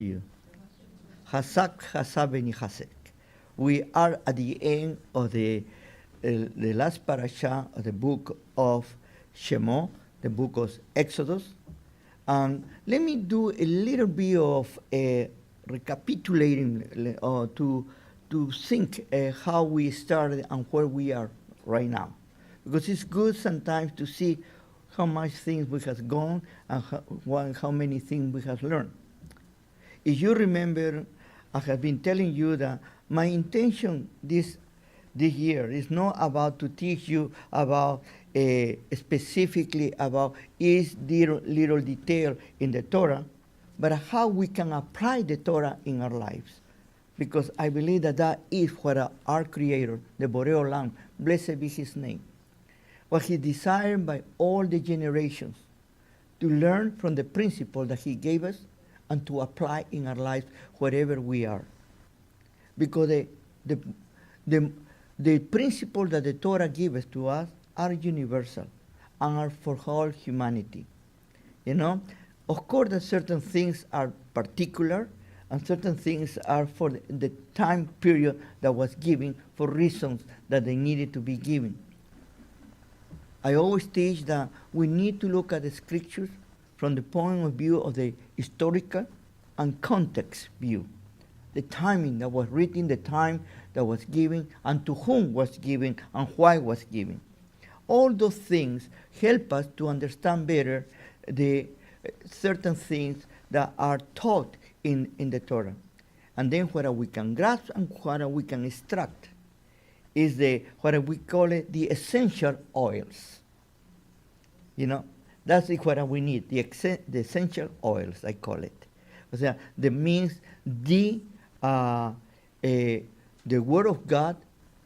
You. Hasak Hasabeni Hasek. We are at the end of the last parasha of the book of Shemo, the book of Exodus. And let me do a little bit of recapitulating to think how we started and where we are right now. Because it's good sometimes to see how much things we have gone and how many things we have learned. If you remember, I have been telling you that my intention this year is not about to teach you about specifically about each little detail in the Torah, but how we can apply the Torah in our lives. Because I believe that that is what our Creator, the Borei Olam, blessed be His name, what He desired by all the generations, to learn from the principle that He gave us and to apply in our lives wherever we are. Because the principle that the Torah gives to us are universal and are for all humanity. You know, of course, that certain things are particular and certain things are for the time period that was given for reasons that they needed to be given. I always teach that we need to look at the scriptures from the point of view of the historical and context view. The timing that was written, the time that was given, and to whom was given, and why was given. All those things help us to understand better the certain things that are taught in the Torah. And then what we can grasp and what we can extract is what we call it the essential oils. You know, that's what we need, the essential oils, I call it. That means the Word of God,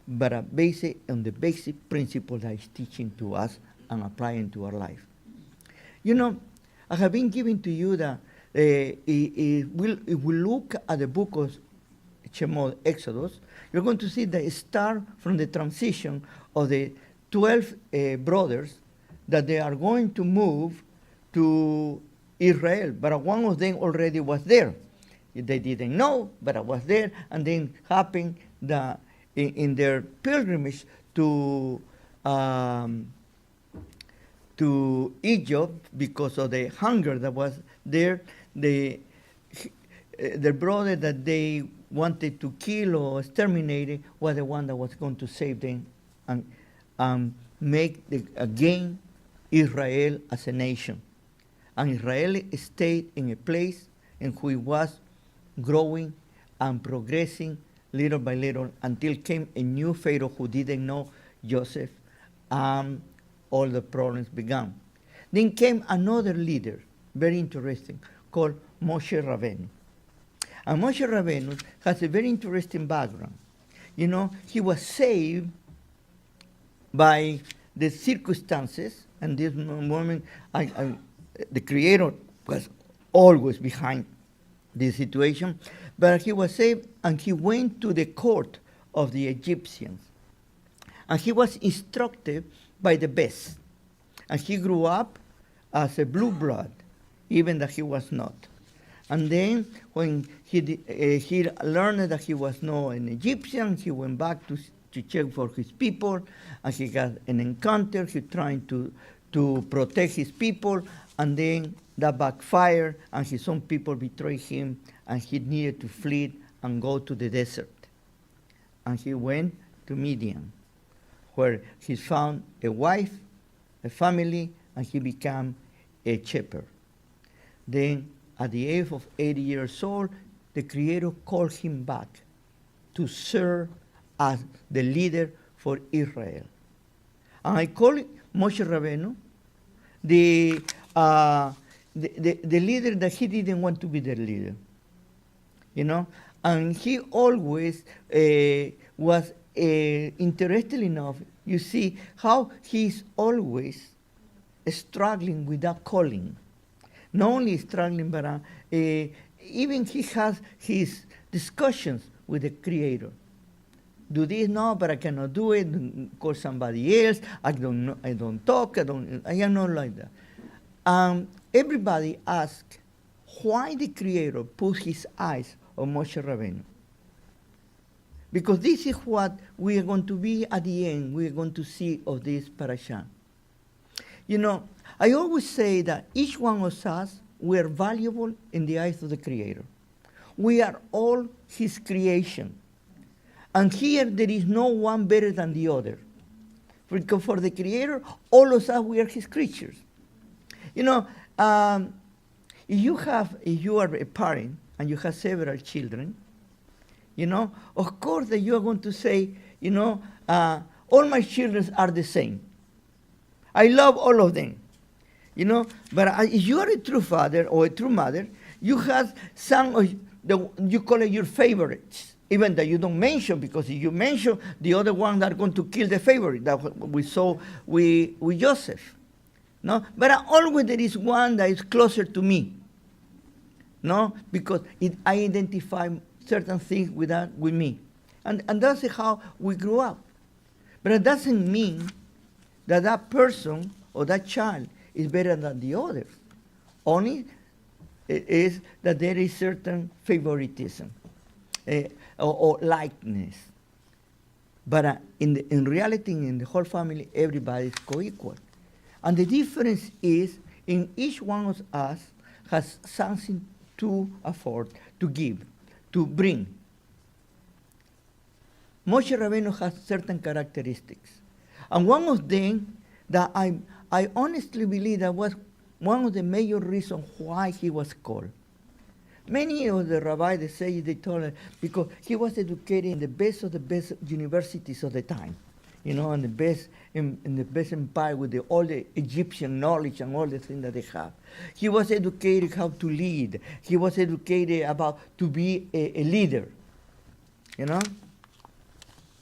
but based on the basic principle that is teaching to us and applying to our life. You know, I have been giving to you that if we look at the book of Shemot, Exodus, you're going to see the start from the transition of the 12 brothers that they are going to move to Israel, but one of them already was there. They didn't know, but I was there, and then happened that in their pilgrimage to Egypt, because of the hunger that was there, the brother that they wanted to kill or exterminate was the one that was going to save them and make again Israel as a nation. And Israel stayed in a place in which it was growing and progressing little by little until came a new Pharaoh who didn't know Joseph, and all the problems began. Then came another leader, very interesting, called Moshe Rabbeinu. And Moshe Rabbeinu has a very interesting background. You know, he was saved by the circumstances, and this moment, the Creator was always behind this situation, but he was saved and he went to the court of the Egyptians. And he was instructed by the best. And he grew up as a blue blood, even that he was not. And then when he learned that he was not an Egyptian, he went back to check for his people, and he got an encounter. He trying to protect his people, and then that backfired, and his own people betrayed him, and he needed to flee and go to the desert. And he went to Midian, where he found a wife, a family, and he became a shepherd. Then, at the age of 80 years old, the Creator called him back to serve as the leader for Israel. And I call it Moshe Rabbeinu the leader that he didn't want to be the leader. You know? And he always was interested enough. You see how he's always struggling with that calling. Not only struggling, but even he has his discussions with the Creator. Do this now, but I cannot do it. Call somebody else. I don't know. I don't talk. I am not like that. Everybody asks why the Creator put his eyes on Moshe Rabbeinu. Because this is what we are going to be at the end. We are going to see of this parasha. You know, I always say that each one of us, we are valuable in the eyes of the Creator. We are all his creation. And here there is no one better than the other. Because for the Creator, all of us, we are his creatures. You know, if you are a parent and you have several children, you know, of course that you are going to say, you know, all my children are the same. I love all of them, you know. But if you are a true father or a true mother, you have some of you call it your favorites, even that you don't mention, because if you mention, the other ones are going to kill the favorite. That we saw with Joseph. No, but always there is one that is closer to me. No, because I identify certain things with me. And that's how we grew up. But it doesn't mean that that person or that child is better than the others. Only it is that there is certain favoritism or likeness. But in reality, in the whole family, everybody is co-equal. And the difference is in each one of us has something to afford, to give, to bring. Moshe Rabbeinu has certain characteristics. And one of them that I honestly believe that was one of the major reasons why he was called. Many of the rabbis, they told him, because he was educated in the best of the best universities of the time, you know, and the best in the best empire with all the Egyptian knowledge and all the things that they have. He was educated how to lead. He was educated about to be a leader, you know.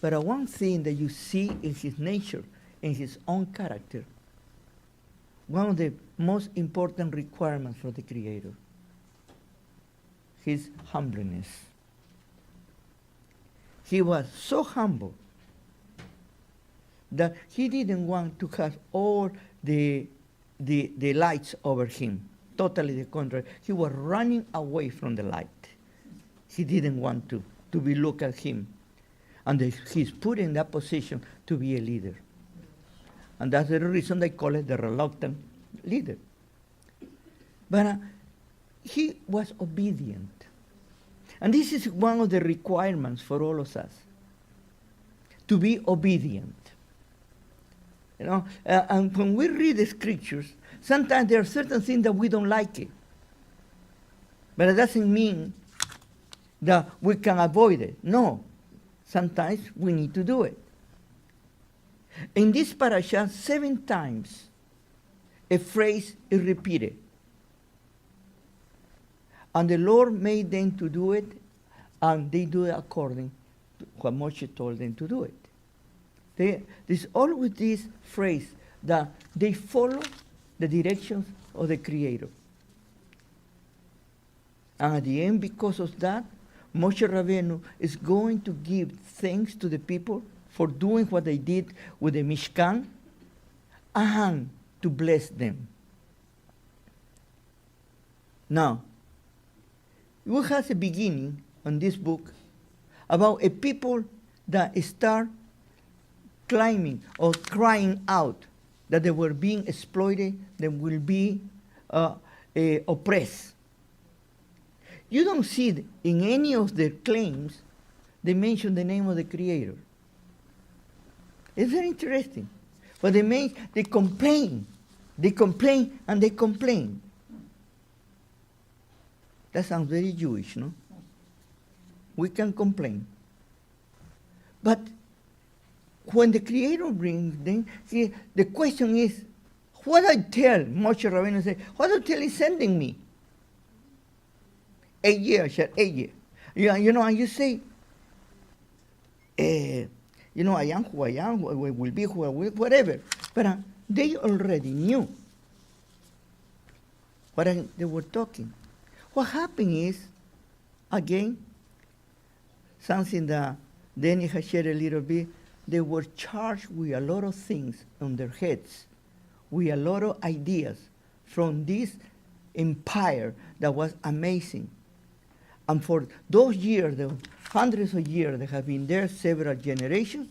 But one thing that you see in his nature, in his own character, one of the most important requirements for the Creator, his humbleness. He was so humble that he didn't want to have all the lights over him. Totally the contrary. He was running away from the light. He didn't want to be looked at him. And he's put in that position to be a leader. And that's the reason they call it the reluctant leader. But he was obedient. And this is one of the requirements for all of us, to be obedient. You know, and when we read the scriptures, sometimes there are certain things that we don't like it. But it doesn't mean that we can avoid it. No, sometimes we need to do it. In this parasha, 7 times a phrase is repeated. And the Lord made them to do it, and they do it according to what Moshe told them to do it. There's always this phrase that they follow the directions of the Creator. And at the end, because of that, Moshe Rabbeinu is going to give thanks to the people for doing what they did with the Mishkan and to bless them. Now, we have a beginning on this book about a people that start claiming or crying out that they were being exploited, they will be oppressed. You don't see it in any of their claims they mention the name of the Creator. It's very interesting. But they complain. They complain and they complain. That sounds very Jewish, no? We can complain. But when the Creator brings them, see, the question is, what I tell Moshe Rabbeinu say, what I tell is sending me? 8 years, 8 years. You know, and you say, you know, I am who I am, will be who I will, whatever. But they already knew what they were talking. What happened is, again, something that Danny has shared a little bit, they were charged with a lot of things on their heads, with a lot of ideas from this empire that was amazing. And for those years, the hundreds of years that have been there, several generations,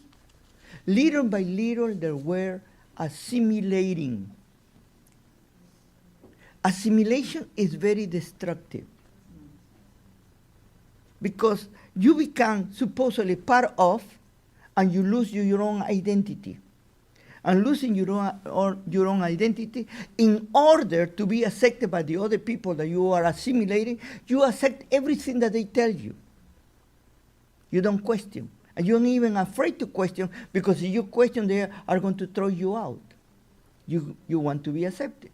little by little they were assimilating. Assimilation is very destructive because you become supposedly part of and you lose your own identity. And losing your own identity, in order to be accepted by the other people that you are assimilating, you accept everything that they tell you. You don't question. And you're not even afraid to question, because if you question, they are going to throw you out. You want to be accepted.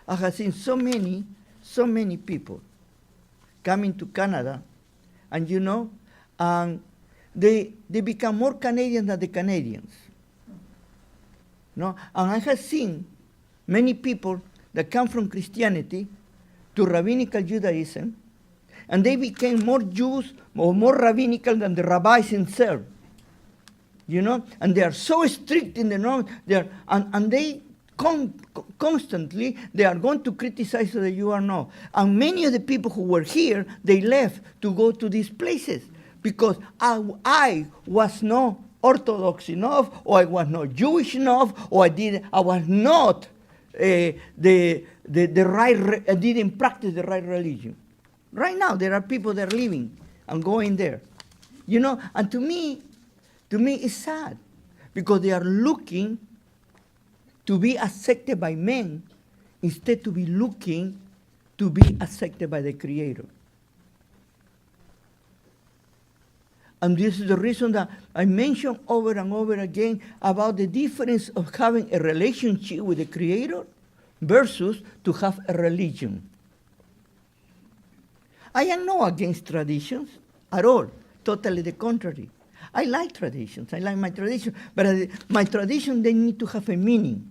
I have seen so many people coming to Canada, and they become more Canadian than the Canadians. No? And I have seen many people that come from Christianity to rabbinical Judaism, and they became more Jews or more rabbinical than the rabbis themselves. And they are so strict in the norm, and they constantly, they are going to criticize that you are not. And many of the people who were here, they left to go to these places because I was not Orthodox enough, or I was not Jewish enough, or I was not I didn't practice the right religion. Right now, there are people that are living and going there, And to me, it's sad because they are looking to be accepted by men instead to be looking to be accepted by the Creator. And this is the reason that I mention over and over again about the difference of having a relationship with the Creator versus to have a religion. I am not against traditions at all, totally the contrary. I like traditions, I like my tradition, but my tradition, they need to have a meaning.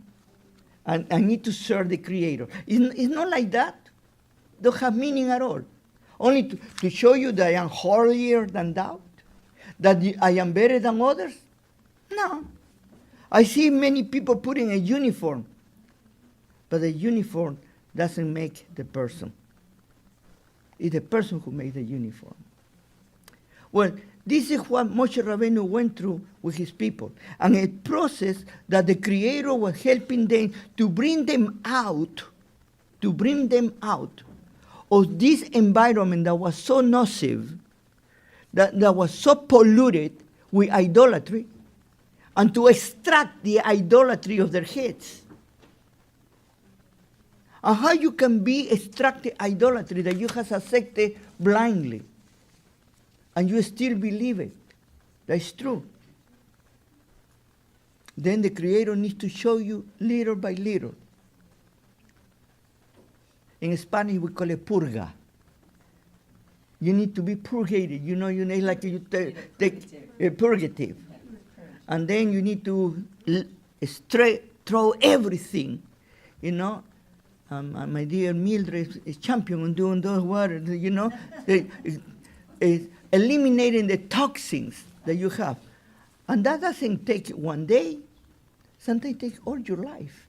And I need to serve the Creator. It's not like that. Don't have meaning at all. Only to show you that I am holier than thou. That I am better than others? No. I see many people putting a uniform, but the uniform doesn't make the person. It's the person who makes the uniform. Well, this is what Moshe Rabbeinu went through with his people, and a process that the Creator was helping them to bring them out of this environment that was so nocive, that was so polluted with idolatry, and to extract the idolatry of their heads. And how you can be extracted idolatry that you have accepted blindly, and you still believe it. That's true. Then the Creator needs to show you little by little. In Spanish, we call it purga. You need to be purgated. You need like you take a purgative. And then you need to throw everything, my dear Mildred is champion on doing those words, eliminating the toxins that you have. And that doesn't take one day. Sometimes it takes all your life.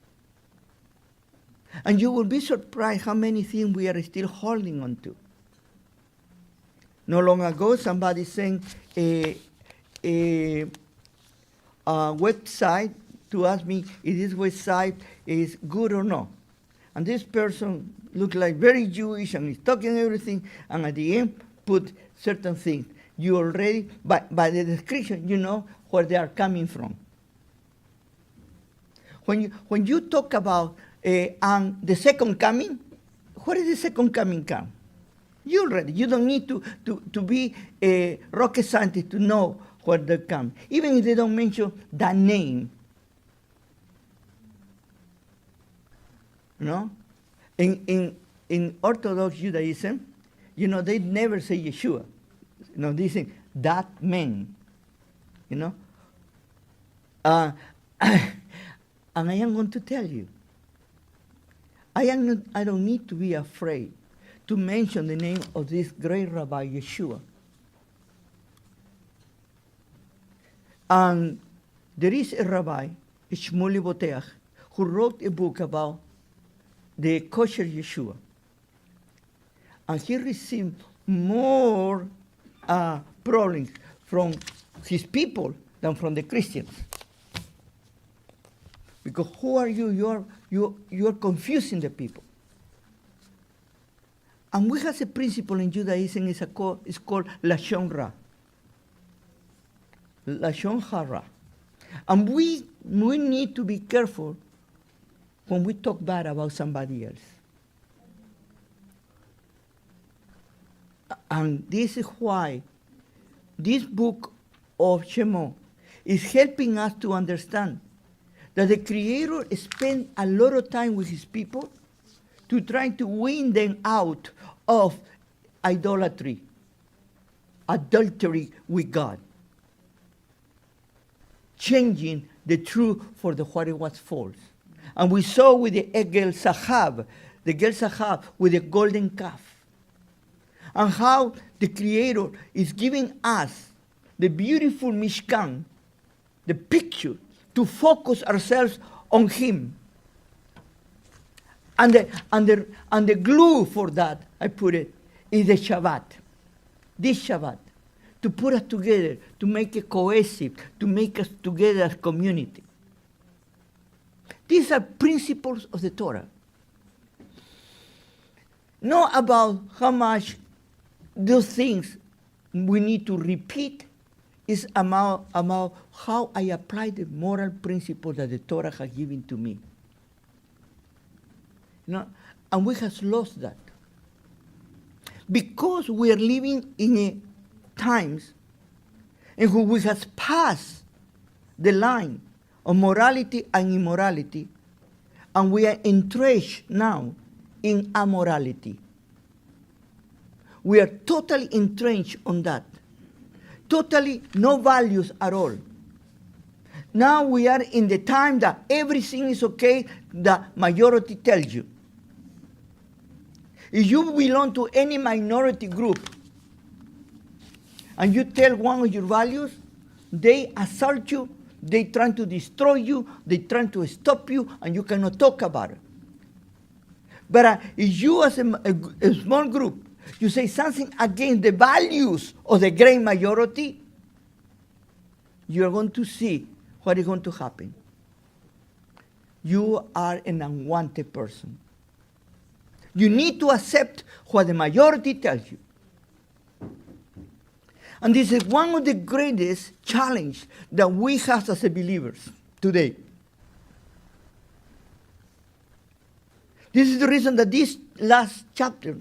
And you will be surprised how many things we are still holding on to. Not long ago, somebody sent a website to ask me if this website is good or not. And this person looked like very Jewish and is talking everything, and at the end put certain things. You already, by the description, you know where they are coming from. When you talk about the second coming, where is the second coming come? You don't need to be a rocket scientist to know where they come, even if they don't mention that name. No? In Orthodox Judaism, they never say Yeshua. They say that man. And I am going to tell you, I don't need to be afraid to mention the name of this great Rabbi Yeshua. And there is a rabbi, Shmuley Boteach, who wrote a book about the kosher Yeshua. And he received more problems from his people than from the Christians. Because who are you? You're confusing the people. And we have a principle in Judaism, it's called Lashon Ra. Lashon Hara. And we need to be careful when we talk bad about somebody else. And this is why this book of Shemot is helping us to understand that the Creator spent a lot of time with his people to try to win them out of idolatry, adultery with God, changing the truth for what it was false. And we saw with the Egel Sahab, the Egel Sahab with the golden calf, and how the Creator is giving us the beautiful Mishkan, the picture, to focus ourselves on Him. And the glue for that, I put it, is the Shabbat. This Shabbat. To put us together, to make it cohesive, to make us together as community. These are principles of the Torah. Not about how much those things we need to repeat. It's about how I apply the moral principles that the Torah has given to me. And we have lost that. Because we are living in times in which we have passed the line of morality and immorality, and we are entrenched now in amorality. We are totally entrenched on that. Totally no values at all. Now we are in the time that everything is okay, the majority tells you. If you belong to any minority group and you tell one of your values, they assault you, they try to destroy you, they try to stop you, and you cannot talk about it. But if you as a small group, you say something against the values of the great majority, you are going to see what is going to happen. You are an unwanted person. You need to accept what the majority tells you. And this is one of the greatest challenges that we have as believers today. This is the reason that this last chapter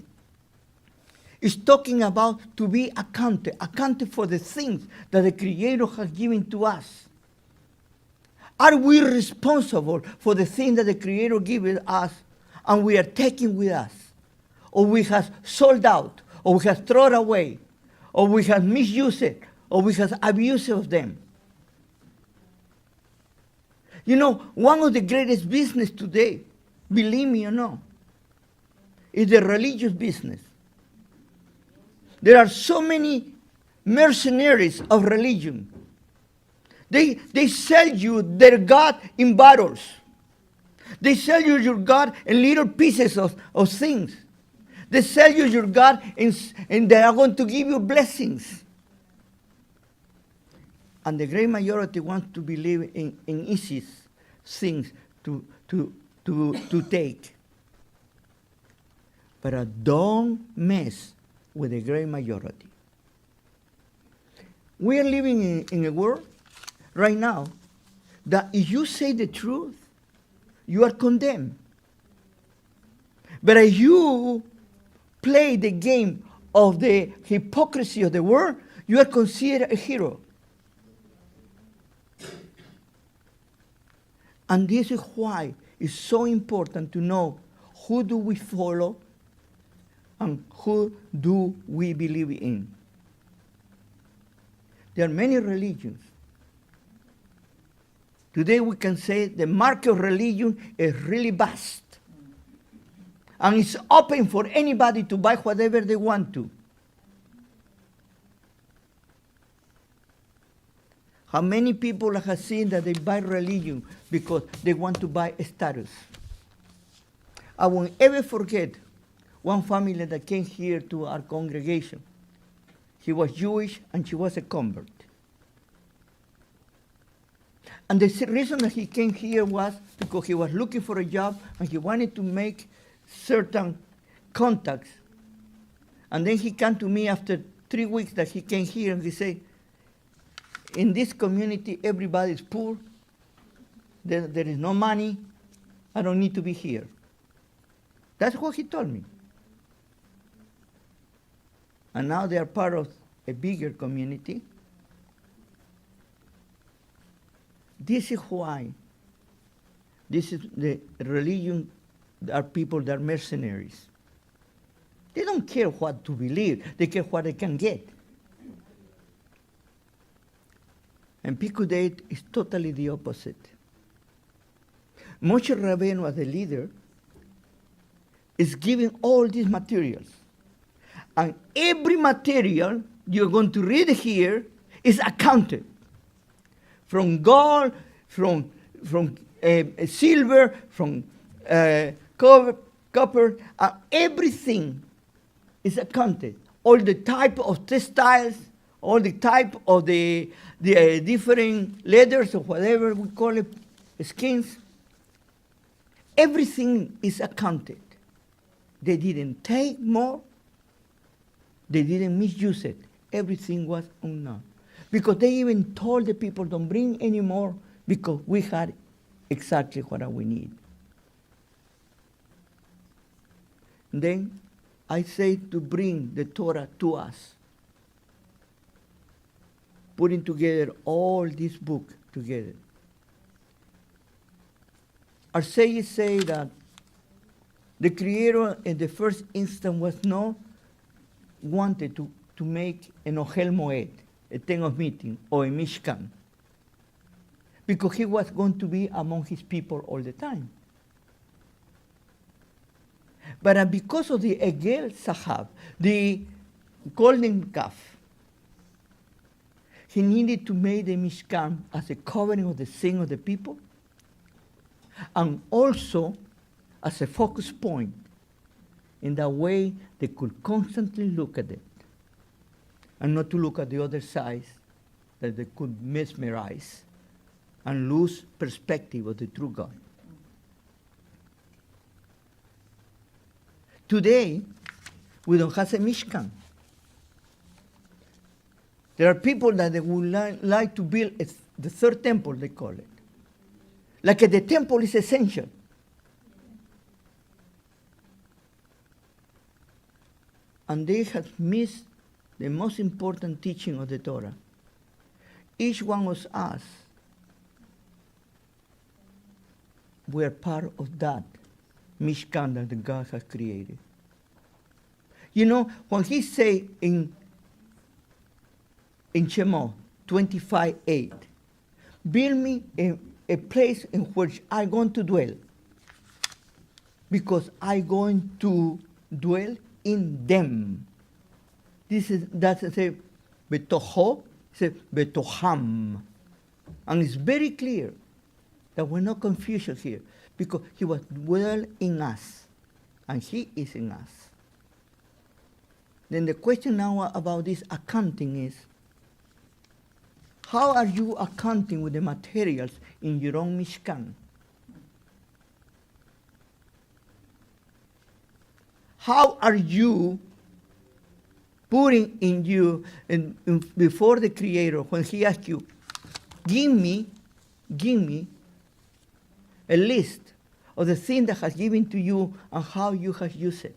is talking about to be accounted for the things that the Creator has given to us. Are we responsible for the things that the Creator gives us and we are taking with us? Or we have sold out, or we have thrown away, or we have misused it, or we have abused of them? You know, one of the greatest business today, believe me or not, is the religious business. There are so many mercenaries of religion. They sell you their God in bottles. They sell you your God in little pieces of things. They sell you your God and they are going to give you blessings. And the great majority wants to believe in easy things to take. But don't mess with the great majority. We are living in a world right now that if you say the truth, you are condemned. But if you play the game of the hypocrisy of the world, you are considered a hero. And this is why it's so important to know who do we follow and who do we believe in. There are many religions. Today we can say the market of religion is really vast. And it's open for anybody to buy whatever they want to. How many people have seen that they buy religion because they want to buy a status? I won't ever forget one family that came here to our congregation. He was Jewish and she was a convert. And the reason that he came here was because he was looking for a job and he wanted to make certain contacts. And then he came to me after 3 weeks that he came here and he said, in this community, everybody is poor. There is no money. I don't need to be here. That's what he told me. And now they are part of a bigger community. This is why. This is the religion, are people that are mercenaries. They don't care what to believe. They care what they can get. And Pekudei is totally the opposite. Moshe Rabbeinu, as the leader, is giving all these materials. And every material you're going to read here is accounted. From gold, from silver, from copper, everything is accounted. All the type of textiles, all the type of the different leathers or whatever we call it, skins, everything is accounted. They didn't take more. They didn't misuse it. Everything was unknown. Because they even told the people, don't bring any more, because we had exactly what we need. And then I say to bring the Torah to us, putting together all this book together. Our sages say that the Creator in the first instant was not wanted to make an Ohel Moed, a tent of meeting, or a Mishkan, because he was going to be among his people all the time. But because of the Egel Sahab, the golden calf, he needed to make the Mishkan as a covering of the sin of the people, and also as a focus point. In that way, they could constantly look at it, and not to look at the other side that they could mesmerize and lose perspective of the true God. Today, we don't have a Mishkan. There are people that they would like to build the third temple, they call it. Like the temple is essential. And they have missed the most important teaching of the Torah. Each one of us, we are part of that Mishkan that God has created. You know, when he say in Shemot 25:8, build me a place in which I'm going to dwell, because I'm going to dwell in them. That's a betoho, it's a betoham. And it's very clear that we're not confusion here, because he was dwell in us, and he is in us. Then the question now about this accounting is, how are you accounting with the materials in your own Mishkan? How are you putting in you, before the Creator, when he asks you, give me a list of the thing that has given to you and how you have used it?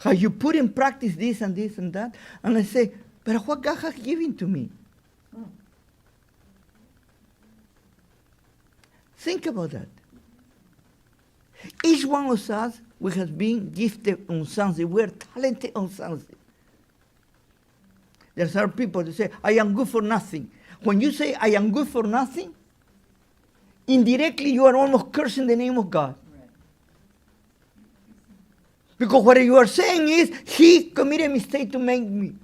Have you put in practice this and this and that? And I say, but what God has given to me? Think about that. Each one of us, we have been gifted on something. We're talented on something. There are people that say, I am good for nothing. When you say, I am good for nothing, indirectly you are almost cursing the name of God. Right. Because what you are saying is, he committed a mistake to make me.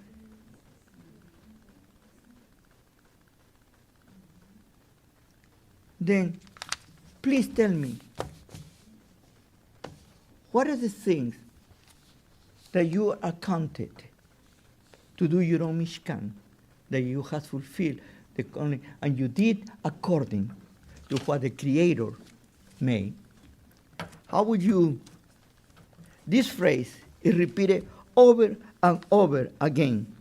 Then, please tell me, what are the things that you are counted to do your own Mishkan, that you have fulfilled the calling, and you did according to what the Creator made? How would you, this phrase is repeated over and over again.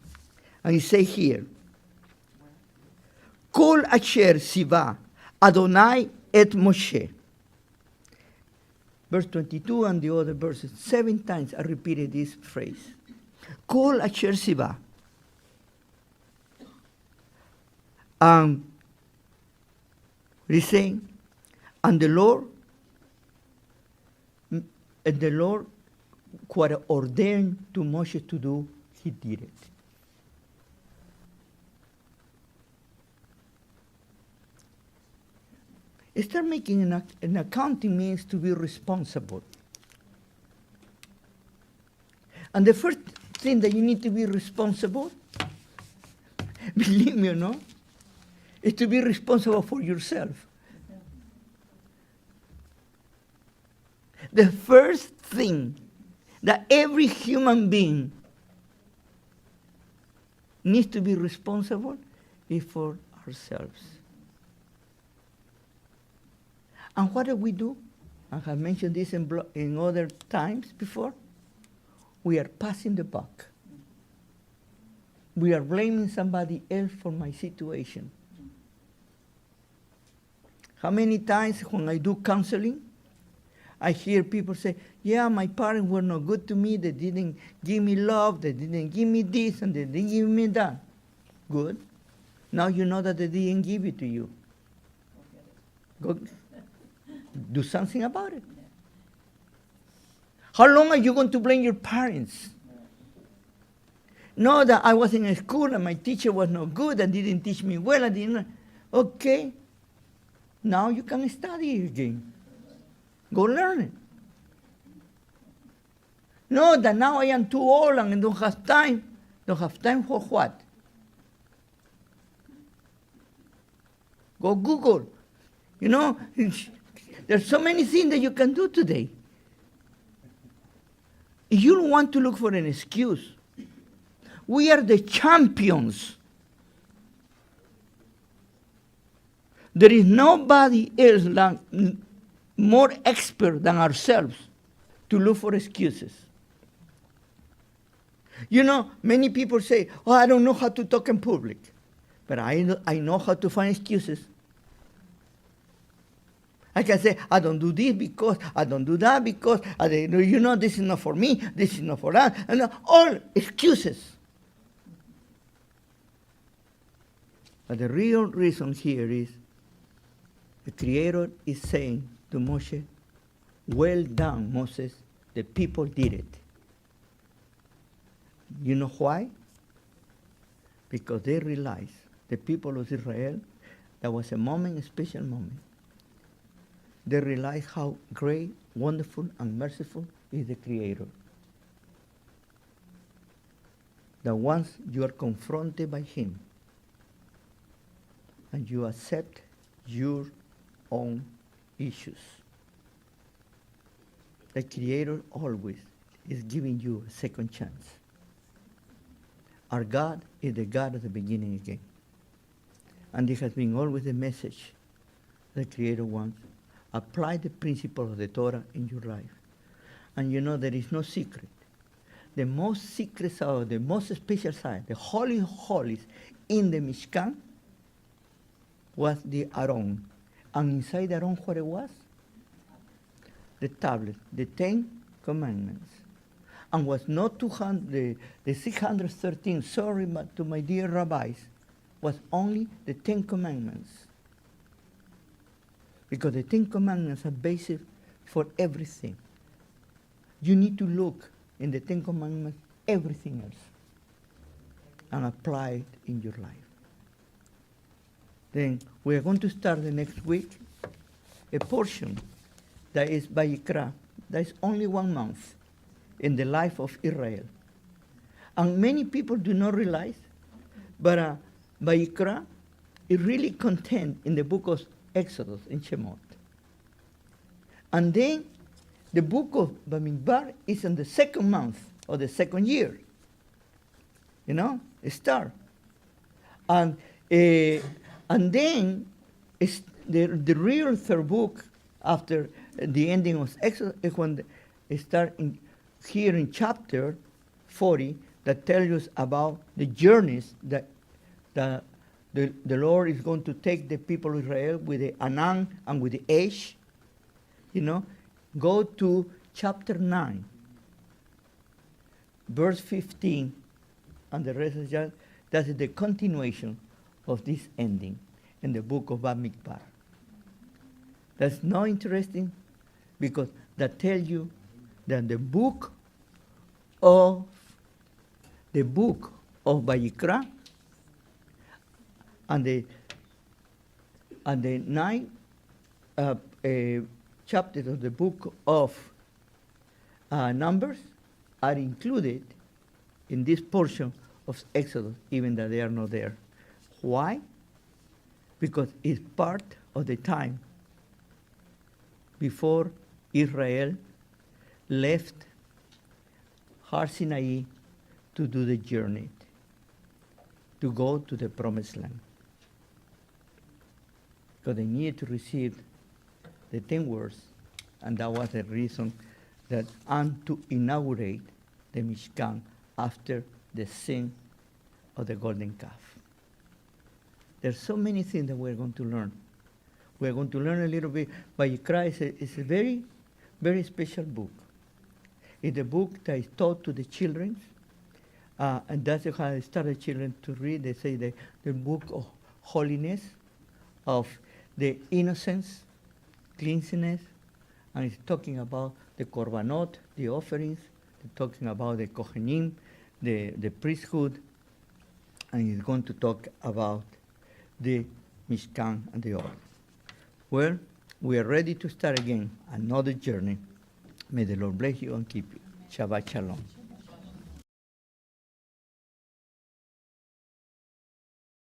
And it says here, Kol asher siva Adonai et Moshe. Verse 22 and the other verses, 7 times I repeated this phrase. Kol asher siva. He's saying, and the Lord, what ordained to Moshe to do, he did it. Start making an accounting means to be responsible. And the first thing that you need to be responsible, believe me or not, is to be responsible for yourself. The first thing that every human being needs to be responsible is for ourselves. And what do we do? I have mentioned this in other times before. We are passing the buck. We are blaming somebody else for my situation. How many times when I do counseling, I hear people say, yeah, my parents were not good to me, they didn't give me love, they didn't give me this, and they didn't give me that. Good. Now you know that they didn't give it to you. Go do something about it. How long are you going to blame your parents? No, that I was in a school and my teacher was not good and didn't teach me well. I didn't. Okay. Now you can study again. Go learn it. No, that now I am too old and I don't have time. Don't have time for what? Go Google. You know, there's so many things that you can do today. You don't want to look for an excuse. We are the champions. There is nobody else more expert than ourselves to look for excuses. You know, many people say, oh, I don't know how to talk in public. But I know how to find excuses. I can say, I don't do this because, I don't do that because, you know, this is not for me, this is not for that, and all excuses. But the real reason here is the Creator is saying to Moshe, well done, Moses, the people did it. You know why? Because they realized, the people of Israel, that was a moment, a special moment. They realized how great, wonderful, and merciful is the Creator. That once you are confronted by Him, and you accept your own issues, the Creator always is giving you a second chance. Our God is the God of the beginning again. And this has been always the message the Creator wants. Apply the principle of the Torah in your life. And you know there is no secret. The most secret side, the most special side, the Holy of Holies in the Mishkan was the Aron. And inside the Aron, what it was? The tablet, the 10 Commandments. And was not 200, the 613, sorry to my dear rabbis, was only the 10 Commandments. Because the 10 Commandments are basic for everything. You need to look in the 10 Commandments everything else and apply it in your life. Then we are going to start the next week a portion that is Vayikra. That is only 1 month in the life of Israel. And many people do not realize, but Vayikra is really contained in the book of Exodus and Shemot. And then the book of Bamidbar is in the second month of the second year. You know, it start. And then it's the real third book after the ending of Exodus is when it starts here in chapter 40 that tells us about the journeys that the Lord is going to take the people of Israel with the Anan and with the Esh. You know, go to chapter 9, verse 15, and the rest is just, that is the continuation of this ending in the book of Bamidbar. That's not interesting because that tells you that the book of Vayikra and the 9 chapters of the book of Numbers are included in this portion of Exodus, even though they are not there. Why? Because it's part of the time before Israel left Har Sinai to do the journey, to go to the Promised Land. Because they needed to receive the 10 words, and that was the reason that, and to inaugurate the Mishkan after the sin of the golden calf. There's so many things that we're going to learn. We're going to learn a little bit. Vayikra is a very, very special book. It's a book that is taught to the children, and that's how I started children to read. They say the book of holiness, of the innocence, cleanliness, and it's talking about the korbanot, the offerings. It's talking about the kohanim, the priesthood, and it's going to talk about the Mishkan and the order. Well, we are ready to start again another journey. May the Lord bless you and keep you. Shabbat Shalom.